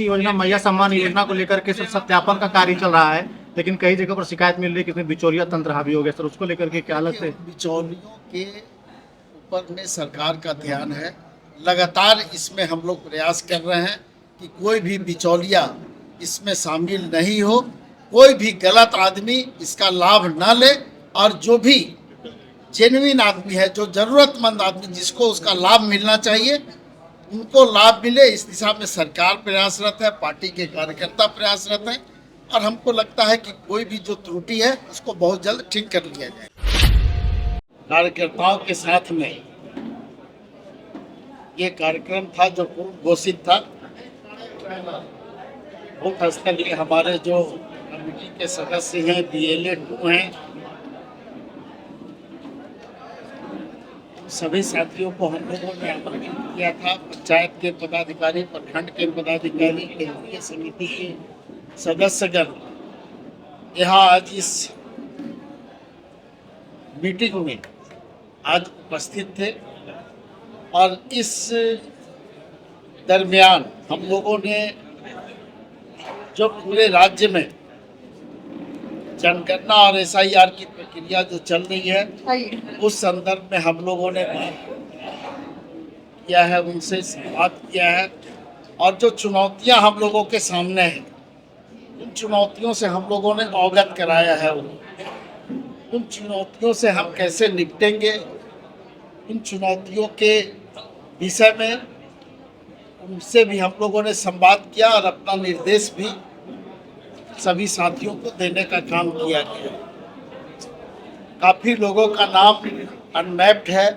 योजना मैया सम्मान योजना को लेकर के सत्यापन का कार्य चल रहा है, लेकिन कई जगह पर शिकायत मिल रही है कि इसमें बिचौलिया तंत्र हावी हो गया सर, उसको लेकर के क्या लगता है? बिचौलियों के ऊपर में सरकार का ध्यान है। लगातार इसमें हम लोग प्रयास कर रहे हैं कि कोई भी बिचौलिया इसमें शामिल नहीं हो, कोई भी गलत आदमी इसका लाभ न ले, और जो भी जेन्युइन आदमी है, जो ज़रूरतमंद आदमी जिसको उसका लाभ मिलना चाहिए, उनको लाभ मिले। इस दिशा में सरकार प्रयासरत है, पार्टी के कार्यकर्ता प्रयासरत हैं, और हमको लगता है कि कोई भी जो त्रुटि है उसको बहुत जल्द ठीक कर लिया जाए। कार्यकर्ताओं के साथ में ये कार्यक्रम था जो पूर्व घोषित था। बूथ स्तर के हमारे जो कमेटी के सदस्य हैं, BLA 2 हैं, सभी साथियों को हम लोगों ने आमंत्रित किया था। पंचायत के पदाधिकारी, प्रखंड के पदाधिकारी, केंद्रीय समिति के सदस्यगण यहाँ आज इस मीटिंग में आज उपस्थित थे, और इस दरमियान हम लोगों ने जो पूरे राज्य में जनगणना और SIR की प्रक्रिया जो चल रही है, उस संदर्भ में हम लोगों ने किया है, उनसे बात किया है, और जो चुनौतियां हम लोगों के सामने हैं, उन चुनौतियों से हम लोगों ने अवगत कराया है। उन चुनौतियों से हम कैसे निपटेंगे, उन चुनौतियों के विषय में उनसे भी हम लोगों ने संवाद किया, और अपना निर्देश भी सभी साथियों को देने का काम किया गया। काफ़ी लोगों का नाम अनमैप्ड है,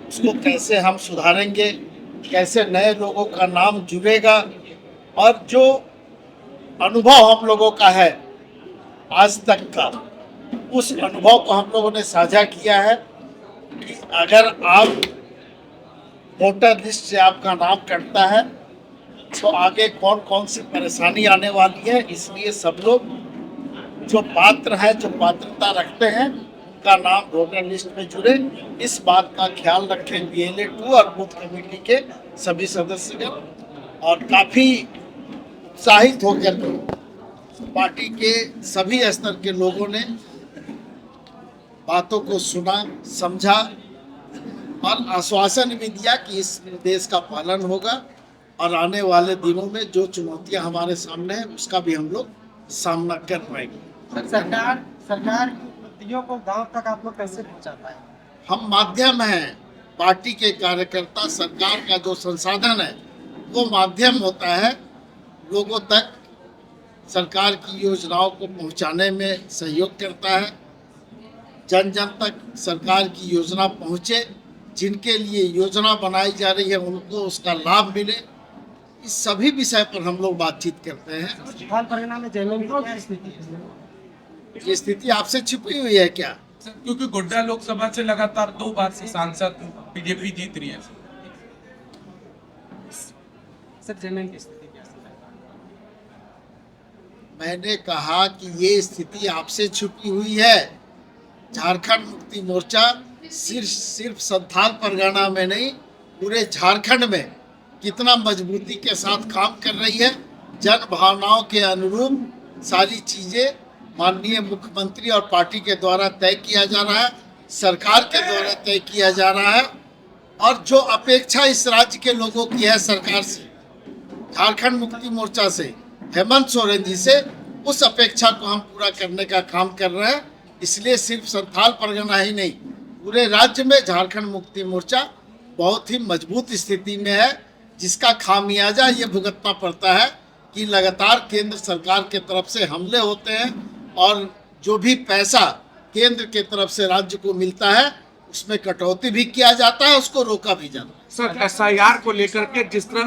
उसको कैसे हम सुधारेंगे, कैसे नए लोगों का नाम जुड़ेगा, और जो अनुभव हम लोगों का है आज तक का, उस अनुभव को हम लोगों ने साझा किया है कि अगर आप वोटर लिस्ट से आपका नाम कटता है तो आगे कौन कौन सी परेशानी आने वाली है। इसलिए सब लोग जो पात्र हैं, जो पात्रता रखते हैं, उनका नाम वोटर लिस्ट में जुड़े, इस बात का ख्याल रखें BLA 2 और बूथ कमेटी के सभी सदस्यगण। और काफ़ी उत्साहित होकर पार्टी के सभी स्तर के लोगों ने बातों को सुना, समझा, और आश्वासन भी दिया कि इस निर्देश का पालन होगा, और आने वाले दिनों में जो चुनौतियां हमारे सामने हैं उसका भी हम लोग सामना कर पाएंगे। सरकार की उपलब्धियों को गांव तक आप लोग कैसे पहुंचाता है? हम माध्यम हैं, पार्टी के कार्यकर्ता, सरकार का जो संसाधन है वो माध्यम होता है लोगों तक सरकार की योजनाओं को पहुंचाने में सहयोग करता है। जन जन तक सरकार की योजना पहुंचे, जिनके लिए योजना बनाई जा रही है उनको उसका लाभ मिले, इस सभी विषय पर हम लोग बातचीत करते हैं। हाल परिणाम में जेल में क्या स्थिति है? ये स्थिति आपसे छिपी हुई है क्या? क्योंकि गोड्डा लोकसभा से लगातार 2 बार से सांसद बीजेपी जीत रही है। सर जेल की स्थिति कैसी है? मैंने कहा कि ये स्थिति आपसे छुपी हुई है। झारखंड मुक्ति मोर्चा सिर्फ संथाल परगना में नहीं, पूरे झारखंड में कितना मजबूती के साथ काम कर रही है। जन भावनाओं के अनुरूप सारी चीज़ें माननीय मुख्यमंत्री और पार्टी के द्वारा तय किया जा रहा है, सरकार के द्वारा तय किया जा रहा है, और जो अपेक्षा इस राज्य के लोगों की है सरकार से, झारखंड मुक्ति मोर्चा से, हेमंत सोरेन जी से, उस अपेक्षा को हम पूरा करने का काम कर रहे हैं। इसलिए सिर्फ संथाल परगना ही नहीं, पूरे राज्य में झारखंड मुक्ति मोर्चा बहुत ही मजबूत स्थिति में है, जिसका खामियाजा ये भुगतना पड़ता है कि लगातार केंद्र सरकार के तरफ से हमले होते हैं, और जो भी पैसा केंद्र के तरफ से राज्य को मिलता है उसमें कटौती भी किया जाता है, उसको रोका भी जाता है। सर SIR को लेकर के जिस तरह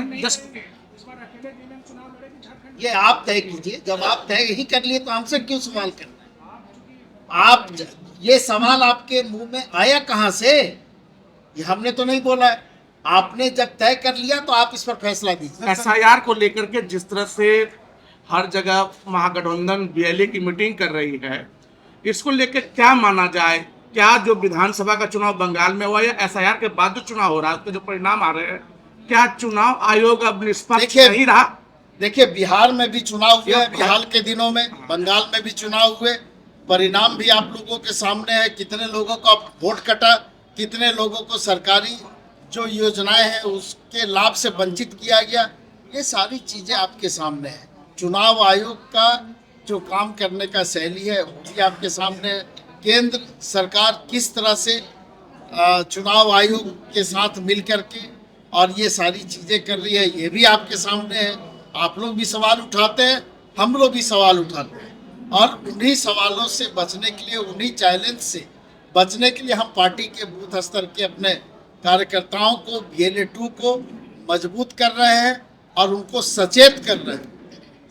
ये आप तय कीजिए, जब आप तय ही कर लिए तो हमसे क्यों सवाल कर रहे हैं? आप ये सवाल आपके मुंह में आया कहाँ से? ये हमने तो नहीं बोला है। आपने जब तय कर लिया तो आप इस पर फैसला दीजिए। SIR को लेकर के जिस तरह से हर जगह महागठबंधन BLA की मीटिंग कर रही है, इसको लेकर क्या माना जाए? क्या जो विधानसभा का चुनाव बंगाल में हुआ या SIR के बाद जो चुनाव हो रहा है उसके जो परिणाम आ रहे हैं, क्या चुनाव आयोग अब निष्पक्ष नहीं रहा? देखिए बिहार में भी चुनाव हुए हैं, बिहार के दिनों में बंगाल में भी चुनाव हुए, परिणाम भी आप लोगों के सामने है। कितने लोगों का वोट कटा, कितने लोगों को सरकारी जो योजनाएं हैं उसके लाभ से वंचित किया गया, ये सारी चीज़ें आपके सामने है। चुनाव आयोग का जो काम करने का शैली है वो भी आपके सामने है। केंद्र सरकार किस तरह से चुनाव आयोग के साथ मिल करके और ये सारी चीज़ें कर रही है, ये भी आपके सामने है। आप लोग भी सवाल उठाते हैं, हम लोग भी सवाल उठाते हैं, और उन्हीं सवालों से बचने के लिए, उन्हीं चैलेंज से बचने के लिए हम पार्टी के बूथ स्तर के अपने कार्यकर्ताओं को, BLA 2 को मजबूत कर रहे हैं और उनको सचेत कर रहे हैं।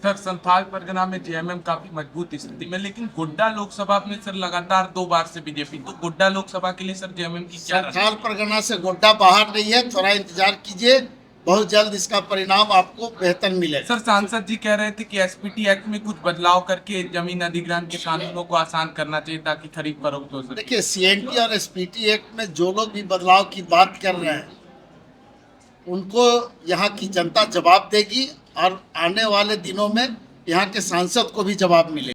सर संथाल परगना में जेएमएम काफी मजबूत स्थिति में, लेकिन गोड्डा लोकसभा में सर लगातार 2 बार से बीजेपी, तो गोड्डा लोकसभा के लिए सर जेएमएम की क्या संथाल परगना से गोड्डा बाहर नहीं है, थोड़ा इंतजार कीजिए, बहुत जल्द इसका परिणाम आपको बेहतर मिलेगा। सर सांसद जी कह रहे थे कि एसपीटी एक्ट में कुछ बदलाव करके जमीन अधिग्रहण के कानूनों को आसान करना चाहिए ताकि खरीद फरोख्त हो सके। देखिए CNT और SPT एक्ट में जो लोग भी बदलाव की बात कर रहे हैं उनको यहाँ की जनता जवाब देगी और आने वाले दिनों में यहाँ के सांसद को भी जवाब मिलेगा।